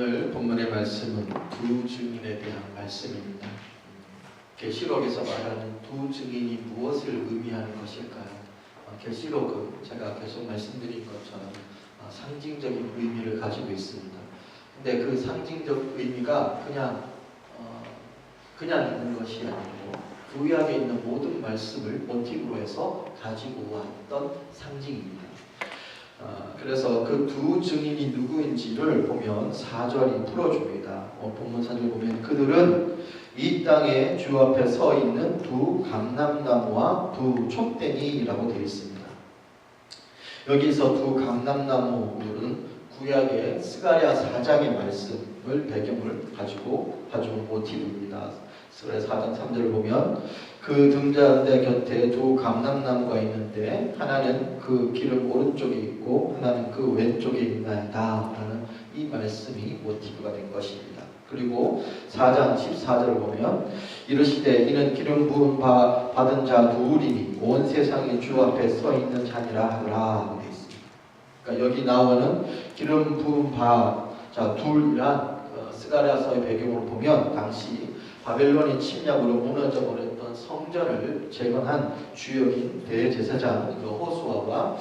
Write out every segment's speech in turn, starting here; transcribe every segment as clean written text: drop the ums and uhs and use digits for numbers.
오늘 본문의 말씀은 두 증인에 대한 말씀입니다. 계시록에서 말하는 두 증인이 무엇을 의미하는 것일까요? 계시록은 제가 계속 말씀드린 것처럼 상징적인 의미를 가지고 있습니다. 근데 그 상징적 의미가 그냥 있는 것이 아니고 구약에 있는 모든 말씀을 모티브로 해서 가지고 왔던 상징입니다. 그래서 그 두 증인이 누구인지를 보면 4절이 풀어줍니다. 본문 4절 보면 그들은 이 땅에 주 앞에 서 있는 두 감람나무와 두 촛대니라고 되어 있습니다. 여기서 두 감람나무는 구약의 스가랴 4장의 말씀을 배경을 가지고 가져온 모티브입니다. 스가랴 4장 3절을 보면 그 등잔대 곁에 두 감람나무가 있는데 하나는 그 기름 오른쪽에 있고 하나는 그 왼쪽에 있나이다 라는 이 말씀이 모티브가 된 것입니다. 그리고 4장 14절을 보면 이르시되 이는 기름 부음 받은 자 둘이니 온 세상이 주 앞에 서 있는 자니라 하더라 되어 있습니다. 그러니까 여기 나오는 기름 부음 자 둘이란 스가랴서의 배경으로 보면 당시 바벨론의 침략으로 무너져 버렸던 성전을 재건한 주역인 대제사장 호수아와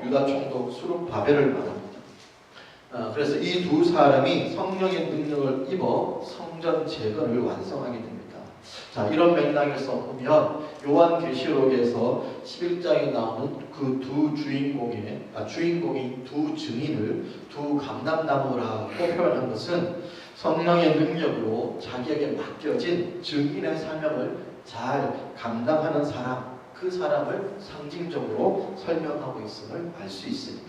유다 총독 수룹바벨을 말합니다. 그래서 이 두 사람이 성령의 능력을 입어 성전 재건을 완성하게 됩니다. 자, 이런 맥락에서 보면 요한계시록에서 11장에 나오는 그 두 주인공인 두 증인을 두 감람나무라고 표현한 것은 성령의 능력으로 자기에게 맡겨진 증인의 사명을 잘 감당하는 사람, 그 사람을 상징적으로 설명하고 있음을 알 수 있습니다.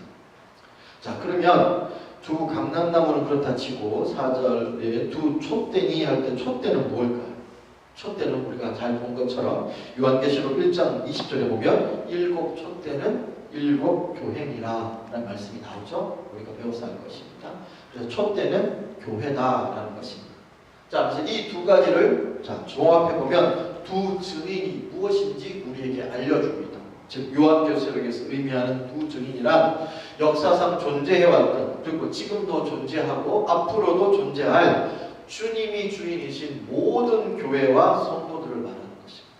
자, 그러면 두 감람나무는 그렇다 치고 4절에 두 촛대니 할 때 촛대는 뭘까요? 촛대는 우리가 잘 본 것처럼 요한계시록 1장 20절에 보면 일곱 촛대는 일곱 교회니라 라는 말씀이 나오죠. 우리가 배워서 알 것입니다. 그래서 촛대는 교회다라는 것입니다. 자, 그래서 이 두 가지를 종합해 보면 두 증인이 무엇인지 우리에게 알려줍니다. 즉 요한계시록에서 의미하는 두 증인이란 역사상 존재해왔던 그리고 지금도 존재하고 앞으로도 존재할 주님이 주인이신 모든 교회와 성도들을 말하는 것입니다.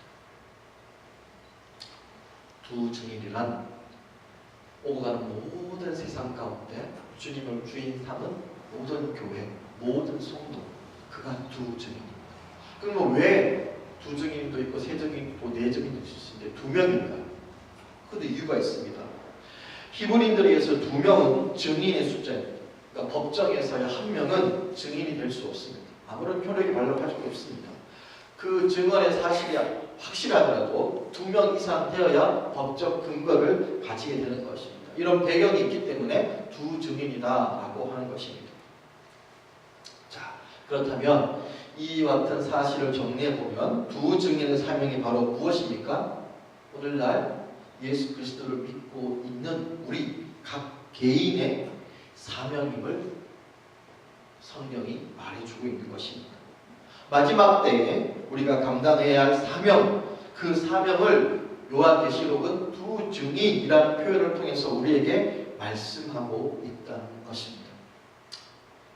두 증인이란 오고 가는 모든 세상 가운데 주님을 주인 삼은 모든 교회, 모든 성도, 그가 두 증인입니다. 그럼 왜 두 증인도 있고 세 증인도 있고 네 증인도 있을 수 있는데 두 명인가요? 그런데 이유가 있습니다. 히브리인들에 의해서 두 명은 증인의 숫자입니다. 그러니까 법정에서의 한 명은 증인이 될 수 없습니다. 아무런 효력이 발생할 수 없습니다. 그 증언의 사실이 확실하더라도 두 명 이상 되어야 법적 근거를 가지게 되는 것입니다. 이런 배경이 있기 때문에 두 증인이다라고 하는 것입니다. 자, 그렇다면 이와 같은 사실을 정리해보면 두 증인의 사명이 바로 무엇입니까? 오늘날 예수 그리스도를 믿고 있는 우리 각 개인의 사명임을 성경이 말해주고 있는 것입니다. 마지막 때에 우리가 감당해야 할 사명, 그 사명을 요한계시록은 두 증인이라는 표현을 통해서 우리에게 말씀하고 있다는 것입니다.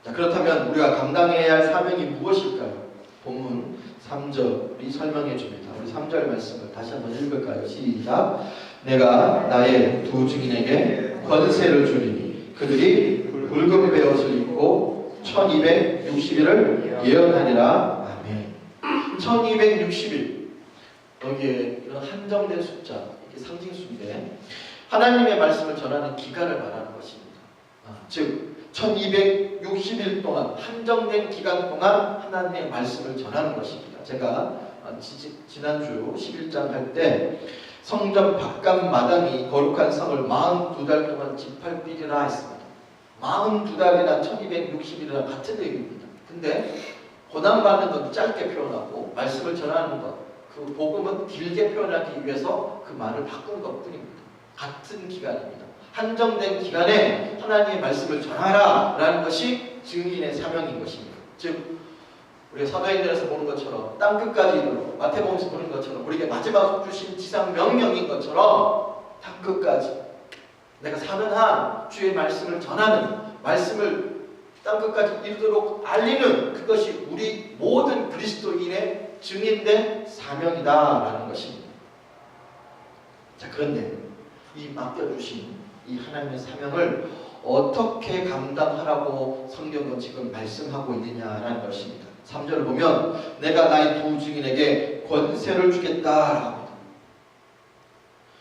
자, 그렇다면 우리가 감당해야 할 사명이 무엇일까요? 본문 3절이 설명해 줍니다. 우리 3절 말씀을 다시 한번 읽을까요? 시작. 내가 나의 두 증인에게 권세를 주리니 그들이 붉은 베옷을 입고 1260일을 예언하리라. 아멘. 1260일, 여기에 이런 한정된 숫자, 이게 상징수인데 하나님의 말씀을 전하는 기간을 말하는 것입니다. 즉 1260일 동안, 한정된 기간 동안 하나님의 말씀을 전하는 것입니다. 제가 지난주 11장 할 때 성전 바깥 마당이 거룩한 성을 42달 동안 짓밟히리라 했습니다. 42달이나 1260일이나 같은 얘기입니다. 근데 고난받는 건 짧게 표현하고 말씀을 전하는 것, 그 복음은 길게 표현하기 위해서 그 말을 바꾼 것뿐입니다. 같은 기간입니다. 한정된 기간에 하나님의 말씀을 전하라 라는 것이 증인의 사명인 것입니다. 즉 우리가 사도행전에서 보는 것처럼 땅끝까지 이르러, 마태복음에서 보는 것처럼 우리에게 마지막 주신 지상 명령인 것처럼 땅끝까지 내가 사는 한 주의 말씀을 전하는, 말씀을 땅끝까지 이르도록 알리는 그것이 우리 모든 그리스도인의 증인된 사명이다라는 것입니다. 자, 그런데 이 맡겨주신 이 하나님의 사명을 어떻게 감당하라고 성경은 지금 말씀하고 있느냐라는 것입니다. 3절을 보면 내가 나의 두 증인에게 권세를 주겠다라고 합니다.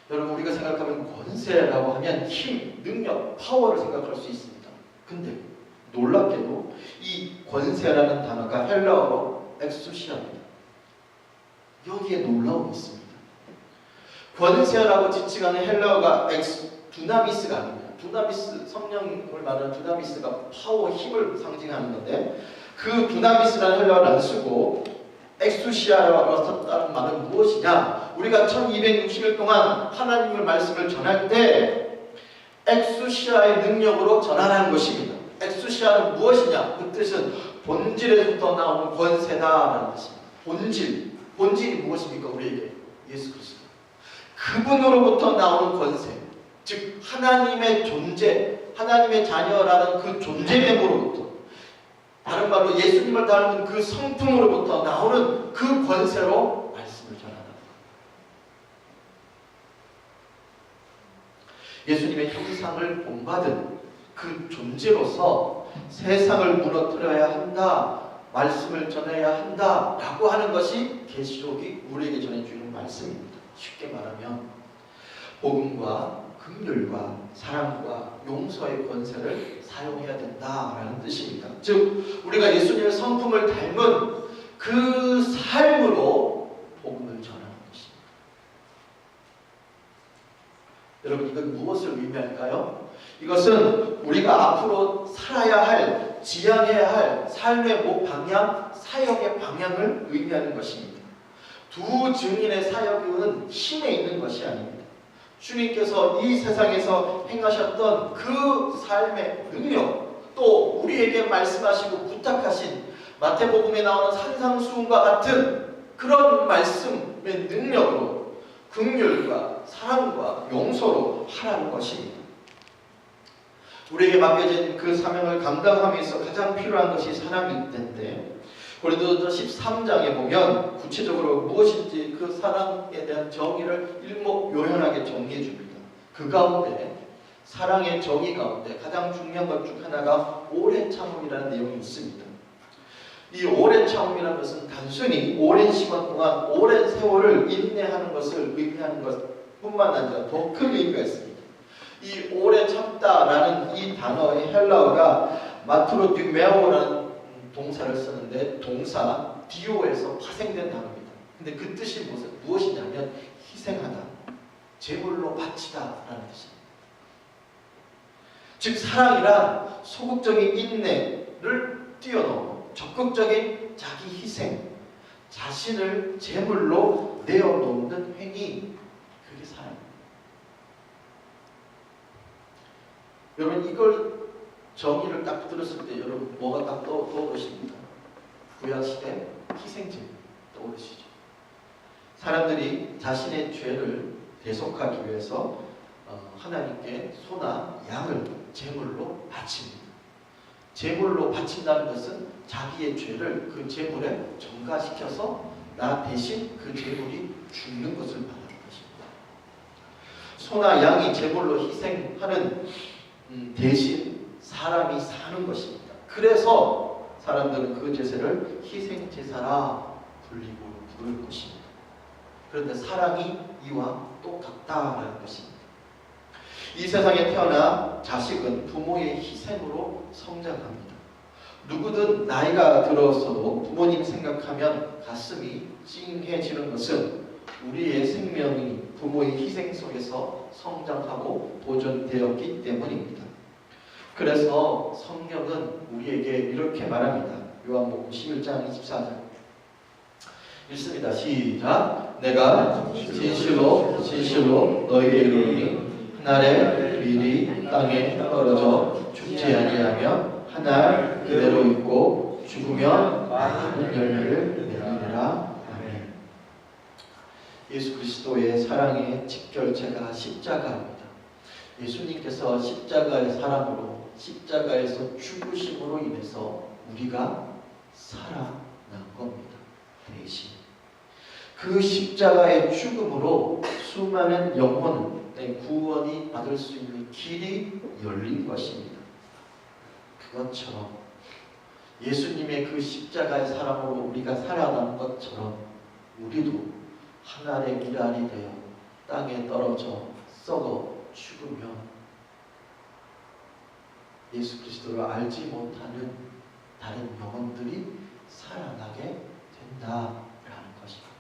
여러분, 우리가 생각하면 권세라고 하면 힘, 능력, 파워를 생각할 수 있습니다. 근데 놀랍게도 이 권세라는 단어가 헬라어로 엑수시아입니다. 여기에 놀라움이 있습니다. 권세라고 지칭하는 헬라어가 두나미스가 아닙니다. 두나미스, 성령을 말하는 두나미스가 파워, 힘을 상징하는 건데, 그 두나미스라는 헬라어를 안 쓰고 엑수시아라고 썼다는 말은 무엇이냐? 우리가 1260일 동안 하나님의 말씀을 전할 때 엑수시아의 능력으로 전하라는 것입니다. 엑수시아는 무엇이냐? 그 뜻은 본질에서부터 나오는 권세다라는 뜻입니다. 본질이 무엇입니까? 우리에게 예수 그리스도. 그분으로부터 나오는 권세, 즉 하나님의 존재, 하나님의 자녀라는 그 존재됨으로부터, 다른 말로 예수님을 닮은 그 성품으로부터 나오는 그 권세로 말씀을 전하다. 예수님의 형상을 본받은 그 존재로서 세상을 무너뜨려야 한다, 말씀을 전해야 한다라고 하는 것이 계시록이 우리에게 전해주는 말씀입니다. 쉽게 말하면 복음과 긍휼과 사랑과 용서의 권세를 사용해야 된다라는 뜻입니다. 즉 우리가 예수님의 성품을 닮은 그 삶으로 복음을 전하는 것입니다. 여러분, 이건 무엇을 의미할까요? 이것은 우리가 앞으로 살아야 할, 지향해야 할 삶의 방향, 사역의 방향을 의미하는 것입니다. 두 증인의 사역은 힘에 있는 것이 아닙니다. 주님께서 이 세상에서 행하셨던 그 삶의 능력, 또 우리에게 말씀하시고 부탁하신 마태복음에 나오는 산상수훈과 같은 그런 말씀의 능력으로 긍휼과 사랑과 용서로 하라는 것입니다. 우리에게 맡겨진 그 사명을 감당함에 있어 가장 필요한 것이 사랑일 텐데, 고린도전서 13장에 보면 구체적으로 무엇인지 그 사랑에 대한 정의를 일목요연하게 정리해 줍니다. 그 가운데, 사랑의 정의 가운데 가장 중요한 것 중 하나가 오랜 참음이라는 내용이 있습니다. 이 오랜 참음이라는 것은 단순히 오랜 시간 동안 오랜 세월을 인내하는 것을 의미하는 것뿐만 아니라 더 큰 의미가 있습니다. 이 오래 참다라는 이 단어의 헬라어가 마트로듀메오라는 동사를 쓰는데, 동사 디오에서 파생된 단어입니다. 근데 그 뜻이 무엇이냐면 희생하다, 제물로 바치다라는 뜻입니다. 즉 사랑이란 소극적인 인내를 뛰어넘어 적극적인 자기 희생, 자신을 제물로 내어놓는 행위, 그게 사랑입니다. 여러분, 이걸 정의를 딱 들었을 때 여러분 뭐가 딱 떠오르십니까? 구약시대 희생제물 떠오르시죠? 사람들이 자신의 죄를 대속하기 위해서 하나님께 소나 양을 제물로 바칩니다. 제물로 바친다는 것은 자기의 죄를 그 제물에 전가시켜서 나 대신 그 제물이 죽는 것을 말하는 것입니다. 소나 양이 제물로 희생하는 대신 사람이 사는 것입니다. 그래서 사람들은 그 제사를 희생제사라 부를 것입니다. 그런데 사랑이 이와 똑같다라는 것입니다. 이 세상에 태어나 자식은 부모의 희생으로 성장합니다. 누구든 나이가 들어서도 부모님 생각하면 가슴이 찡해지는 것은 우리의 생명이 부모의 희생 속에서 성장하고 보존되었기 때문입니다. 그래서 성경은 우리에게 이렇게 말합니다. 요한복음 11장 24절 읽습니다. 시작. 내가 진실로 진실로 너희에게 이르노니 한 알의 밀이 땅에 떨어져 죽지 아니하며 한 알 그대로 있고 죽으면 많은 열매를 맺느니라. 아멘. 예수 그리스도의 사랑의 직결체가 십자가입니다. 예수님께서 십자가의 사랑으로, 십자가에서 죽으심으로 인해서 우리가 살아난 겁니다. 대신 그 십자가의 죽음으로 수많은 영혼의 구원이 받을 수 있는 길이 열린 것입니다. 그것처럼 예수님의 그 십자가의 사랑으로 우리가 살아난 것처럼 우리도 하늘의 미랄이 되어 땅에 떨어져 썩어 죽으면 예수 그리스도를 알지 못하는 다른 영혼들이 살아나게 된다라는 것입니다.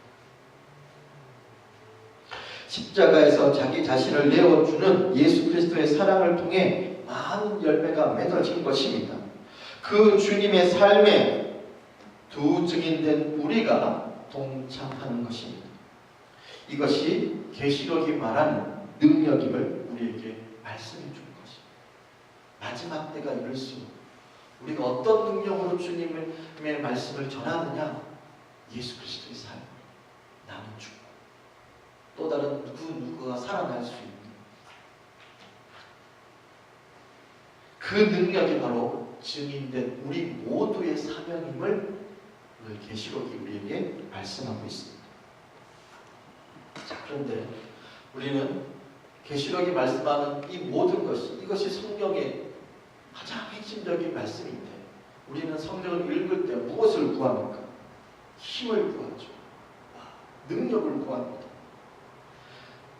십자가에서 자기 자신을 내어주는 예수 그리스도의 사랑을 통해 많은 열매가 맺어진 것입니다. 그 주님의 삶에 두 증인된 우리가 동참하는 것입니다. 이것이 계시록이 말하는 능력임을 우리에게 말씀해 준 것입니다. 마지막 때가 이럴수록 우리가 어떤 능력으로 주님의 말씀을 전하느냐? 예수 그리스도의 삶, 나는 죽고 또 다른 누구가 살아날 수 있는 그 능력이 바로 증인된 우리 모두의 사명임을 오늘 계시록이 우리에게 말씀하고 있습니다. 자, 그런데 우리는 계시록이 말씀하는 이 모든 것이, 이것이 성경의 가장 핵심적인 말씀인데 우리는 성경을 읽을 때 무엇을 구합니까? 힘을 구하죠. 능력을 구합니다.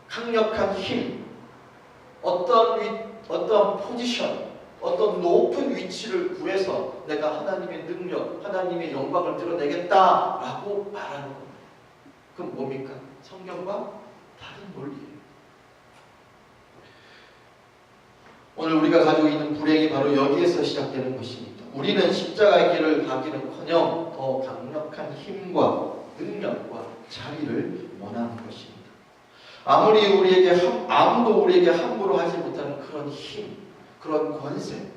강력한 힘, 어떤 포지션, 어떤 높은 위치를 구해서 내가 하나님의 능력, 하나님의 영광을 드러내겠다라고 말하는 겁니다. 그럼 뭡니까? 성경과 다른 논리예요. 오늘 우리가 가지고 있는 불행이 바로 여기에서 시작되는 것입니다. 우리는 십자가의 길을 가기는커녕 더 강력한 힘과 능력과 자리를 원하는 것입니다. 아무도 우리에게 함부로 하지 못하는 그런 힘, 그런 권세,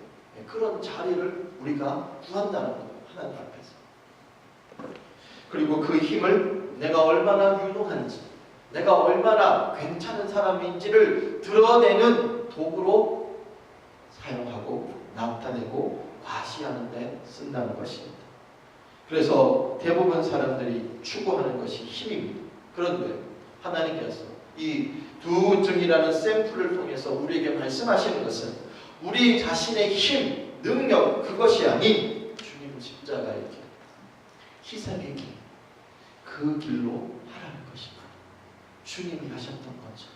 그런 자리를 우리가 구한다는 거예요. 하나님 앞에서. 그리고 그 힘을 내가 얼마나 유능한지, 내가 얼마나 괜찮은 사람인지를 드러내는 도구로 사용하고 나타내고 과시하는 데 쓴다는 것입니다. 그래서 대부분 사람들이 추구하는 것이 힘입니다. 그런데 하나님께서 이 두 증이라는 샘플을 통해서 우리에게 말씀하시는 것은 우리 자신의 힘, 능력, 그것이 아닌 주님 십자가의 길, 희생의 길, 그 길로 하라는 것입니다. 주님이 하셨던 거죠.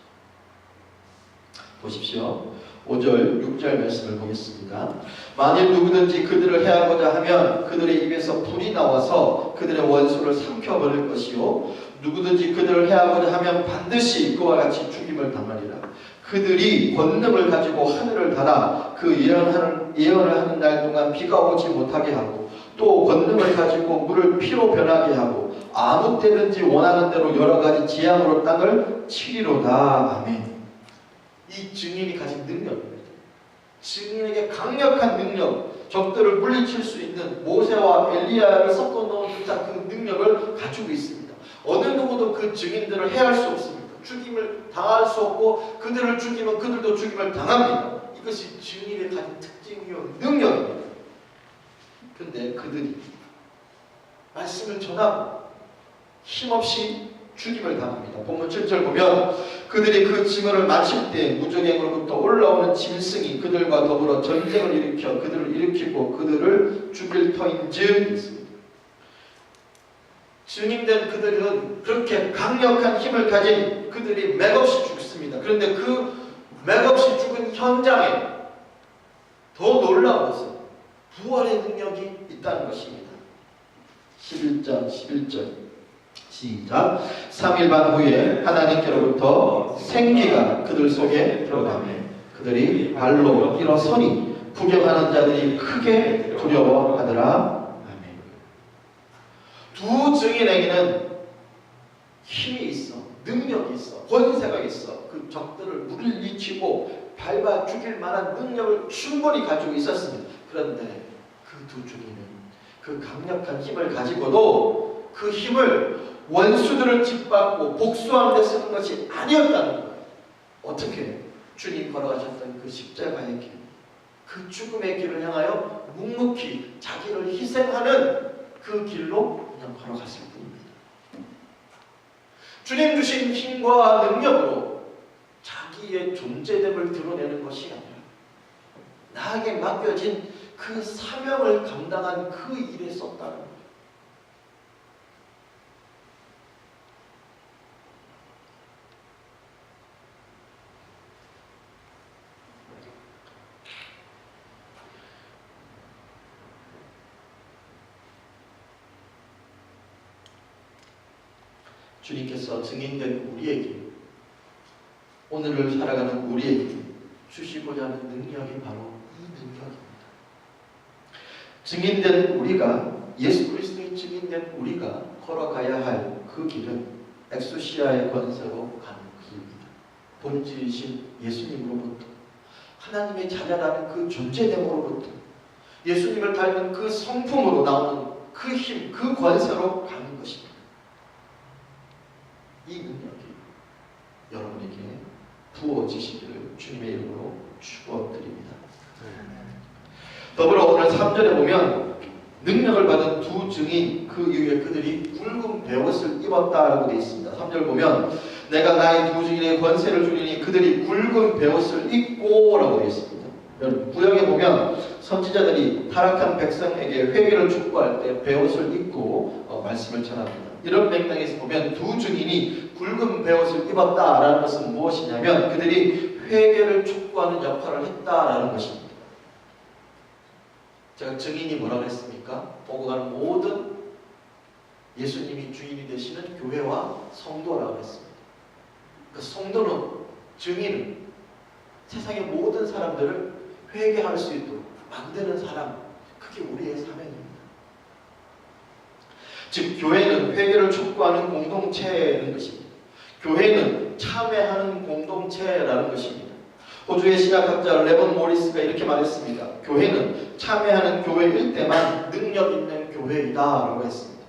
보십시오. 5절, 6절 말씀을 보겠습니다. 만일 누구든지 그들을 해하고자 하면 그들의 입에서 불이 나와서 그들의 원수를 삼켜버릴 것이요 누구든지 그들을 해하고자 하면 반드시 그와 같이 죽임을 당하리라. 그들이 권능을 가지고 하늘을 닫아 그 예언을 하는 날 동안 비가 오지 못하게 하고 또 권능을 가지고 물을 피로 변하게 하고 아무 때든지 원하는 대로 여러 가지 재앙으로 땅을 치리로다. 아멘. 이 증인이 가진 능력입니다. 증인에게 강력한 능력, 적들을 물리칠 수 있는 모세와 엘리야를 섞어놓은 듯한 그 능력을 가지고 있습니다. 어느 누구도 그 증인들을 해할 수 없습니다. 죽임을 당할 수 없고 그들을 죽이면 그들도 죽임을 당합니다. 이것이 증인의 가진 특징이요 능력입니다. 그런데 그들이 말씀을 전하고 힘없이 죽임을 당합니다. 본문 7절 보면 그들이 그 증언을 마칠 때 무적행으로부터 올라오는 짐승이 그들과 더불어 전쟁을 일으켜 그들을 일으키고 그들을 죽일 터인즉 있습니다. 증인된 그들은 그렇게 강력한 힘을 가진 그들이 맥없이 죽습니다. 그런데 그 맥없이 죽은 현장에 더 놀라운 것은 부활의 능력이 있다는 것입니다. 11장 11절 시작. 3일 반 후에 하나님께로부터 생기가 그들 속에 들어가며 그들이 발로 일어서니 구경하는 자들이 크게 두려워하더라. 두 증인에게는 힘이 있어, 능력이 있어, 권세가 있어. 그 적들을 물리치고 밟아 죽일 만한 능력을 충분히 가지고 있었습니다. 그런데 그 두 증인은 그 강력한 힘을 가지고도 그 힘을 원수들을 짓밟고 복수하는 데 쓰는 것이 아니었다는 거예요. 어떻게? 주님 걸어가셨던 그 십자가의 길, 그 죽음의 길을 향하여 묵묵히 자기를 희생하는 그 길로 그냥 걸어갔을 뿐입니다. 주님 주신 힘과 능력으로 자기의 존재됨을 드러내는 것이 아니라 나에게 맡겨진 그 사명을 감당한 그 일에 썼다는 거예요. 주님께서 증인된 우리에게, 오늘을 살아가는 우리에게 주시고자 하는 능력이 바로 이 능력입니다. 증인된 우리가, 예수 그리스도의 증인된 우리가 걸어가야 할 그 길은 엑소시아의 권세로 가는 길입니다. 본질이신 예수님으로부터, 하나님의 자녀라는 그 존재됨으로부터, 예수님을 닮은 그 성품으로 나오는 그 힘, 그 권세로 가는 것입니다. 이 능력이 여러분에게 부어지시기를 주님의 이름으로 축원드립니다. 더불어 오늘 3절에 보면 능력을 받은 두 증인, 그 이후에 그들이 굵은 베옷을 입었다라고 되어 있습니다. 3절 보면 내가 나의 두 증인의 권세를 주리니 그들이 굵은 베옷을 입고 라고 되어 있습니다. 여러분 구약에 보면 선지자들이 타락한 백성에게 회개를 촉구할 때 베옷을 입고 말씀을 전합니다. 이런 맥락에서 보면 두 증인이 굵은 베옷을 입었다라는 것은 무엇이냐면 그들이 회개를 촉구하는 역할을 했다라는 것입니다. 제가 증인이 뭐라고 했습니까? 보고 가는 모든 예수님이 주인이 되시는 교회와 성도라고 했습니다. 그 성도는, 증인은 세상의 모든 사람들을 회개할 수 있도록 만드는 사람, 그게 우리의 사명입니다. 즉 교회는 회개를 촉구하는 공동체라는 것입니다. 교회는 참회하는 공동체라는 것입니다. 호주의 신학학자 레본 모리스가 이렇게 말했습니다. 교회는 참회하는 교회일 때만 능력 있는 교회이다 라고 했습니다.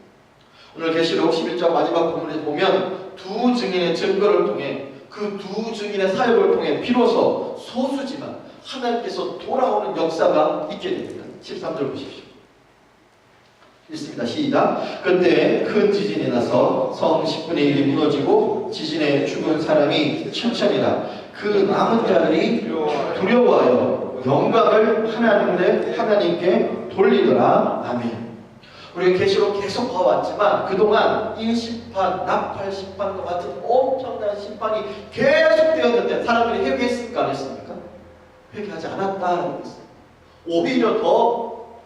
오늘 계시록 11장 마지막 부분에 보면 두 증인의 증거를 통해, 그 두 증인의 사역을 통해 비로소 소수지만 하나님께서 돌아오는 역사가 있게 됩니다. 13절 보십시오. 읽습니다. 시작. 그때 큰 지진이 나서 성 10분의 1이 무너지고 지진에 죽은 사람이 7천이라. 그 남은 자들이 두려워하여 영광을 하나님께 돌리더라. 아멘. 우리가 계시록 계속 봐왔지만 그동안 인심판, 나팔 심판과 같은 엄청난 심판이 계속 되었는데 사람들이 회개했습니까? 안 했습니까? 회개하지 않았다는 것은 오히려 더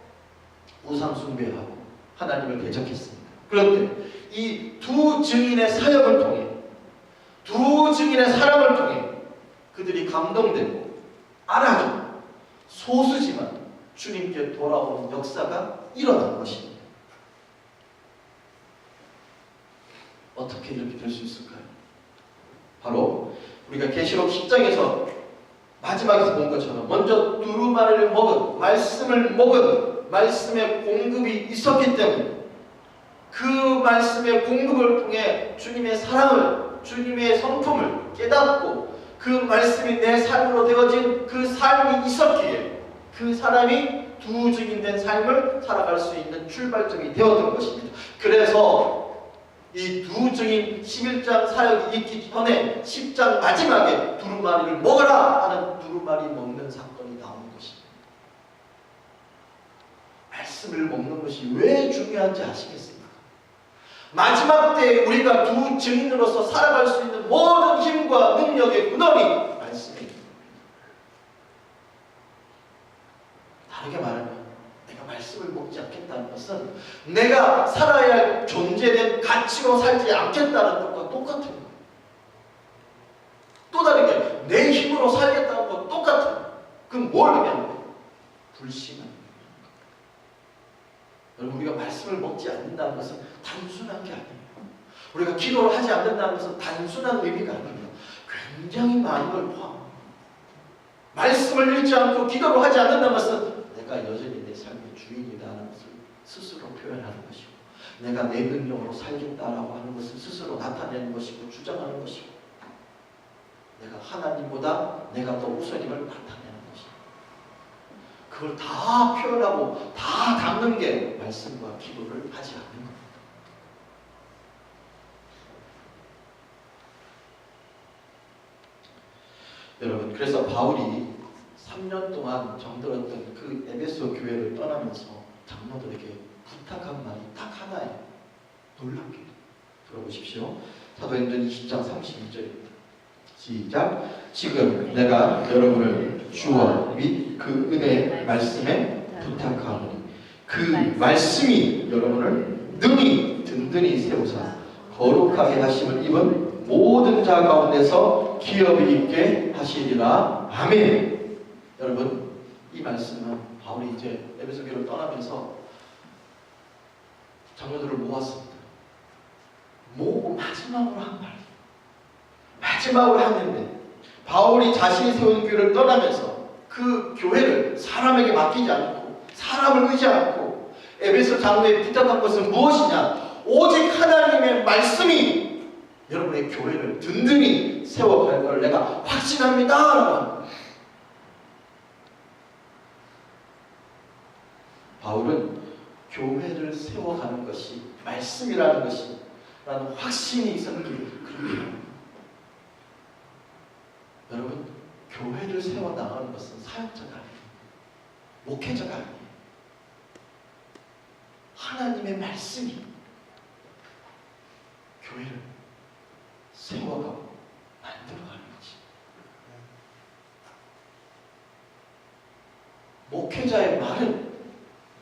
우상 숭배하고 하나님을 대적했습니다. 그런데 이 두 증인의 사역을 통해, 두 증인의 사랑을 통해 그들이 감동되고 알아주고 소수지만 주님께 돌아오는 역사가 일어난 것입니다. 어떻게 이렇게 될 수 있을까요? 바로 우리가 계시록 10장에서 마지막에서 본 것처럼 먼저 두루마리를 먹은, 말씀을 먹은, 말씀의 공급이 있었기 때문에 그 말씀의 공급을 통해 주님의 사랑을, 주님의 성품을 깨닫고 그 말씀이 내 삶으로 되어진 그 삶이 있었기에 그 사람이 두 증인된 삶을 살아갈 수 있는 출발점이 되었던 것입니다. 그래서 이 두 증인 11장 사역이 있기 전에 10장 마지막에 두루마리를 먹어라 하는 두루마리 먹는 사건이 나오는 것입니다. 말씀을 먹는 것이 왜 중요한지 아시겠습니까? 마지막 때에 우리가 두 증인으로서 살아갈 수 있는 모든 힘과 능력의 근원이 말씀입니다. 다르게 말하면 내가 말씀을 먹지 않겠다는 것은 내가 살아야 할 존재된 가치로 살지 않겠다는 것과 똑같은 거예요. 또 다르게 내 힘으로 살겠다는 것과 똑같은 거예요. 그럼 뭘 의미하는 거예요? 불신한 거예요. 여러분, 우리가 말씀을 먹지 않는다는 것은 단순한 게 아니에요. 우리가 기도를 하지 않는다는 것은 단순한 의미가 아닙니다. 굉장히 많은 걸 포함합니다. 말씀을 읽지 않고 기도를 하지 않는다는 것은 내가 여전히 내 삶의 주인이라는 것을 스스로 표현하는 것이고, 내가 내 능력으로 살겠다라고 하는 것을 스스로 나타내는 것이고 주장하는 것이고, 내가 하나님보다 내가 더 우선임을 나타내는 것이다. 그걸 다 표현하고 다 담는 게 말씀과 기도를 하지 않는 겁니다. 여러분, 그래서 바울이 3년 동안 정들었던 그 에베소 교회를 떠나면서 장로들에게 부탁한 말이 딱 하나예요. 놀랍게 들어보십시오. 사도행전 20장 32절입니다. 시작. 지금 내가 여러분을 주와 및 그 은혜의 말씀에 부탁하오니 그 말씀이 여러분을 능히 든든히 세우사 거룩하게 하심을 입은 모든 자 가운데서 기업이 있게 하시리라. 아멘. 여러분, 이 말씀은 바울이 이제 에베소 교회를 떠나면서 장로들을 모았습니다. 모으고 마지막으로 한 말, 마지막으로 하는데 바울이 자신이 세운 교회를 떠나면서 그 교회를 사람에게 맡기지 않고 사람을 의지하지 않고 에베소 장로에 부탁한 것은 무엇이냐? 오직 하나님의 말씀이 여러분의 교회를 든든히 세워갈 걸 내가 확신합니다. 바울은 교회를 세워가는 것이 말씀이라는 것이 라는 확신이 있었기에 그렇게 합니다. 여러분, 교회를 세워나가는 것은 사역자가 아니에요. 목회자가 아니에요. 하나님의 말씀이 교회를 세워가고 만들어가는 거지. 목회자의 말은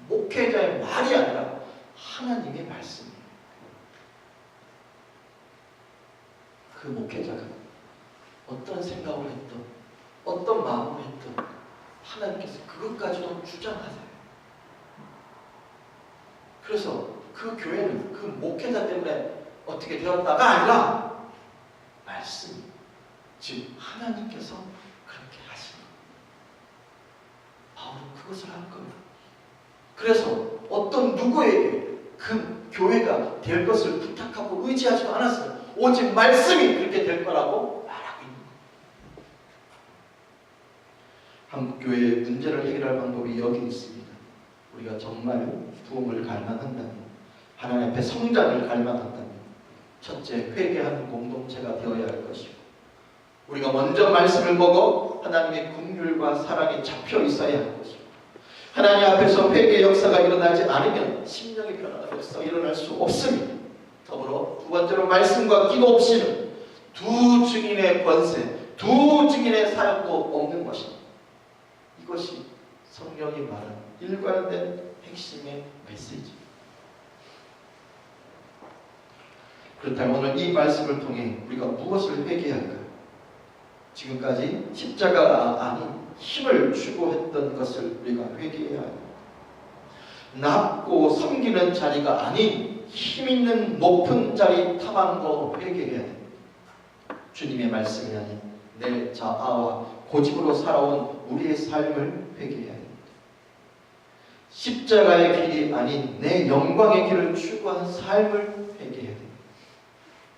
목회자의 말이 아니라 하나님의 말씀이에요. 그 목회자가 어떤 생각을 했든 어떤 마음을 했든 하나님께서 그것까지도 주장하세요. 그래서 그 교회는 그 목회자 때문에 어떻게 되었다가 아니라 말씀, 즉 하나님께서 그렇게 하시는 바울은 그것을 한 겁니다. 그래서 어떤 누구에게 그 교회가 될 것을 부탁하고 의지하지도 않았어요. 오직 말씀이 그렇게 될 거라고 말하고 있는 거예요. 한국교회의 문제를 해결할 방법이 여기 있습니다. 우리가 정말 부흥을 갈망한다면, 하나님 앞에 성장을 갈망한다면 첫째, 회개하는 공동체가 되어야 할 것이고, 우리가 먼저 말씀을 보고 하나님의 긍휼과 사랑에 잡혀 있어야 할 것이고, 하나님 앞에서 회개 역사가 일어나지 않으면 심령의 변화가 역사가 일어날 수 없습니다. 더불어 두 번째로 말씀과 기도 없이는 두 증인의 권세, 두 증인의 사역도 없는 것입니다. 이것이 성경이 말하는 일관된 핵심의 메시지입니다. 그렇다면 오늘 이 말씀을 통해 우리가 무엇을 회개해야 할까요? 지금까지 십자가가 아닌 힘을 추구했던 것을 우리가 회개해야 합니다. 낮고 섬기는 자리가 아닌 힘 있는 높은 자리 탐한거 회개해야 됩니다. 주님의 말씀이 아닌 내 자아와 고집으로 살아온 우리의 삶을 회개해야 됩니다. 십자가의 길이 아닌 내 영광의 길을 추구한 삶을 회개해야 됩니다.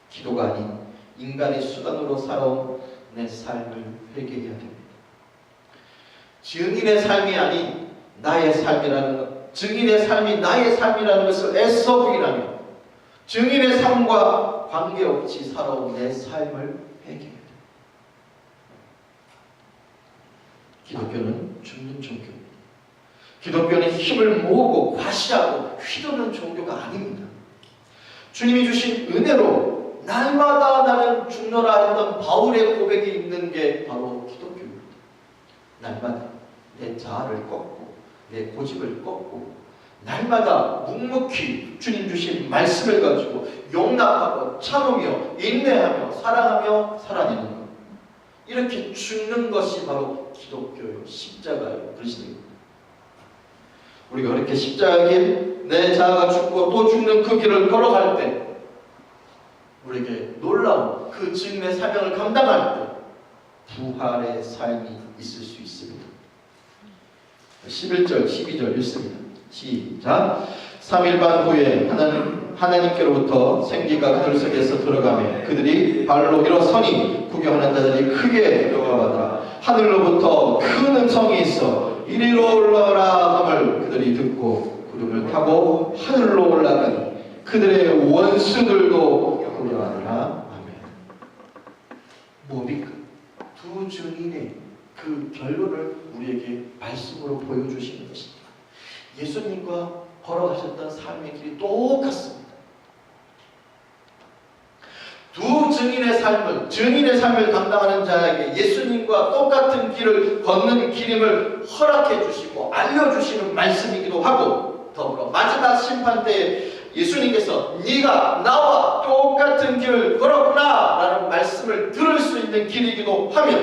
기도가 아닌 인간의 수단으로 살아온 내 삶을 회개해야 됩니다. 증인의 삶이 아닌 나의 삶이라는 것, 증인의 삶이 나의 삶이라는 것을 애써 부인하며 증인의 삶과 관계없이 살아온 내 삶을 회개해야 됩니다. 기독교는 죽는 종교입니다. 기독교는 힘을 모으고 과시하고 휘두르는 종교가 아닙니다. 주님이 주신 은혜로 날마다 나는 죽노라 했던 바울의 고백이 있는 게 바로 기독교입니다. 날마다 내 자아를 꺾고 내 고집을 꺾고 날마다 묵묵히 주님 주신 말씀을 가지고 용납하고 참으며 인내하며 사랑하며 살아내는 것, 이렇게 죽는 것이 바로 기독교요 십자가요 그리스도입니다. 우리가 그렇게 십자가 길, 내 자아가 죽고 또 죽는 그 길을 걸어갈 때 우리에게 놀라운 그 증인의 사명을 감당할 때 부활의 삶이 있을 수 있습니다. 11절, 12절 읽습니다. 시작. 3일 반 후에 하나님께로부터 생기가 그들 속에서 들어가며 그들이 발로 일어서니 구경하는 자들이 크게 두려워하더라. 하늘로부터 큰 음성이 있어 이리로 올라오라 함을 그들이 듣고 구름을 타고 하늘로 올라가니 그들의 원수들도 두려워하더라. 아멘. 뭡니까? 두 증인의 그 결론을 우리에게 말씀으로 보여주시는 것입니다. 예수님과 걸어가셨던 삶의 길이 똑같습니다. 두 증인의 삶을 감당하는 자에게 예수님과 똑같은 길을 걷는 길임을 허락해 주시고 알려주시는 말씀이기도 하고, 더불어 마지막 심판 때에 예수님께서 네가 나와 똑같은 길을 걸었구나 라는 말씀을 들을 수 있는 길이기도 하며,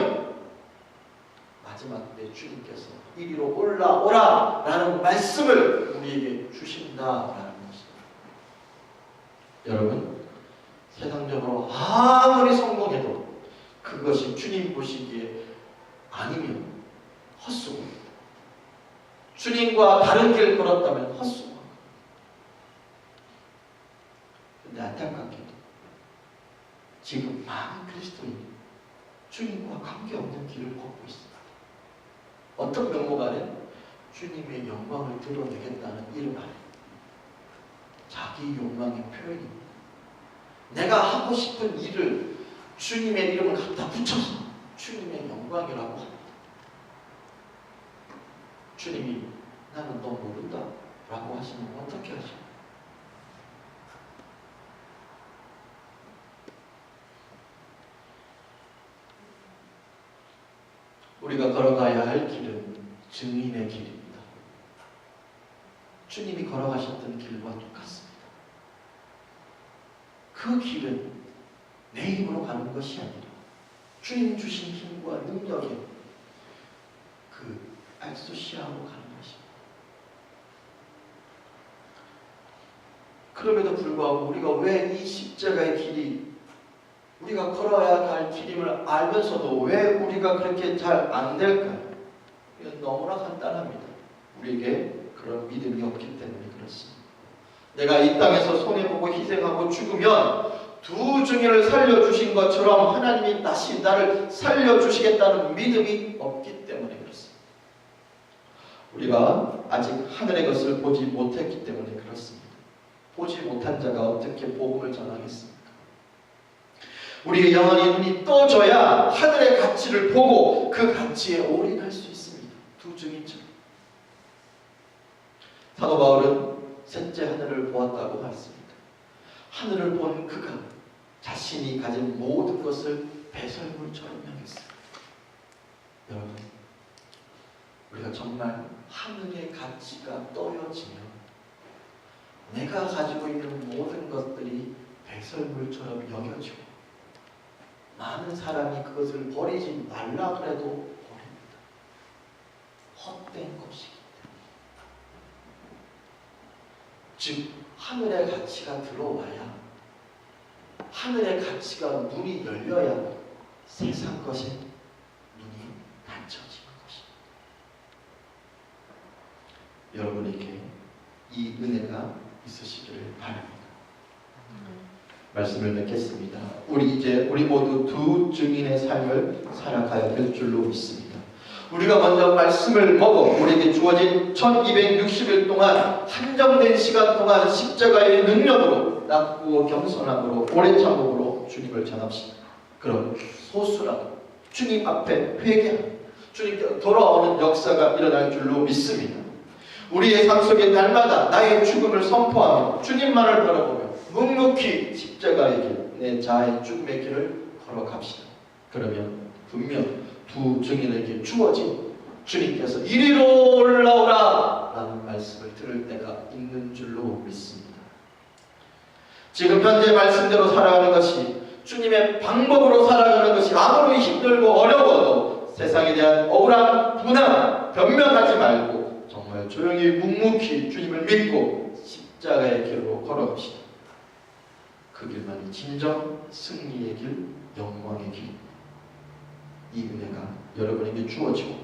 마지막 때 주님께서 이리로 올라오라 라는 말씀을 우리에게 주신다라는 것입니다. 여러분, 세상적으로 아무리 성공해도 그것이 주님 보시기에 아니면 헛수고입니다. 주님과 다른 길을 걸었다면 헛수고입니다. 근데 안타깝게도 지금 많은 그리스도인이 주님과 관계없는 길을 걷고 있습니다. 어떤 명목 아래? 주님의 영광을 드러내겠다는 이름 아래 자기 욕망의 표현입니다. 내가 하고 싶은 일을 주님의 이름을 갖다 붙여서 주님의 영광이라고 합니다. 주님이 나는 너 모른다 라고 하시면 어떻게 하십니까? 우리가 걸어가야 할 길은 증인의 길입니다. 주님이 걸어가셨던 길과 똑같습니다. 그 길은 내 힘으로 가는 것이 아니라 주님 주신 힘과 능력의 그 알소시아로 가는 것입니다. 그럼에도 불구하고 우리가 왜 이 십자가의 길이 우리가 걸어야 할 길임을 알면서도 왜 우리가 그렇게 잘 안 될까요? 이건 너무나 간단합니다. 우리에게 그런 믿음이 없기 때문에 그렇습니다. 내가 이 땅에서 손해보고 희생하고 죽으면 두 증인을 살려주신 것처럼 하나님이 다시 나를 살려주시겠다는 믿음이 없기 때문에 그렇습니다. 우리가 아직 하늘의 것을 보지 못했기 때문에 그렇습니다. 보지 못한 자가 어떻게 복음을 전하겠습니까? 우리의 영혼의 눈이 떠져야 하늘의 가치를 보고 그 가치에 올인할 수 있습니다. 두 증인처럼. 사도 바울은 셋째 하늘을 보았다고 했습니다. 하늘을 본 그가 자신이 가진 모든 것을 배설물처럼 여겼습니다. 여러분, 우리가 정말 하늘의 가치가 떠여지면 내가 가지고 있는 모든 것들이 배설물처럼 여겨지고 많은 사람이 그것을 버리지 말라 그래도 버립니다. 헛된 것이기 때문에. 즉 하늘의 가치가 들어와야, 하늘의 가치가 눈이 열려야 세상 것에 눈이 닫혀지는 것입니다. 여러분에게 이 은혜가 있으시기를 바랍니다. 말씀을 맺겠습니다. 우리 모두 두 증인의 삶을 살아가야 될 줄로 믿습니다. 우리가 먼저 말씀을 먹어 우리에게 주어진 1260일 동안 한정된 시간 동안 십자가의 능력으로 낮고 겸손함으로 오래 참음으로 주님을 전합시다. 그럼 소수라도 주님 앞에 회개하고 주님께 돌아오는 역사가 일어날 줄로 믿습니다. 우리의 삶 속에 날마다 나의 죽음을 선포하며 주님만을 바라보며 묵묵히 십자가의 길, 내 자아의 죽음의 길을 걸어갑시다. 그러면 분명 두 증인에게 주어진 주님께서 이리로 올라오라 라는 말씀을 들을 때가 있는 줄로 믿습니다. 지금 현재 말씀대로 살아가는 것이, 주님의 방법으로 살아가는 것이 아무리 힘들고 어려워도 세상에 대한 억울함, 분함, 변명하지 말고 정말 조용히 묵묵히 주님을 믿고 십자가의 길로 걸어갑시다. 그 길만이 진정 승리의 길, 영광의 길. 이 은혜가 여러분에게 주어지고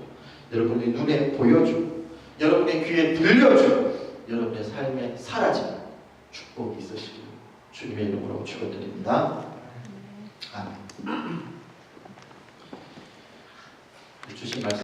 여러분의 눈에 보여주고 여러분의 귀에 들려주고 여러분의 삶에 사라지고 축복이 있으시길 주님의 이름으로 축원드립니다. 아멘. 주신 말씀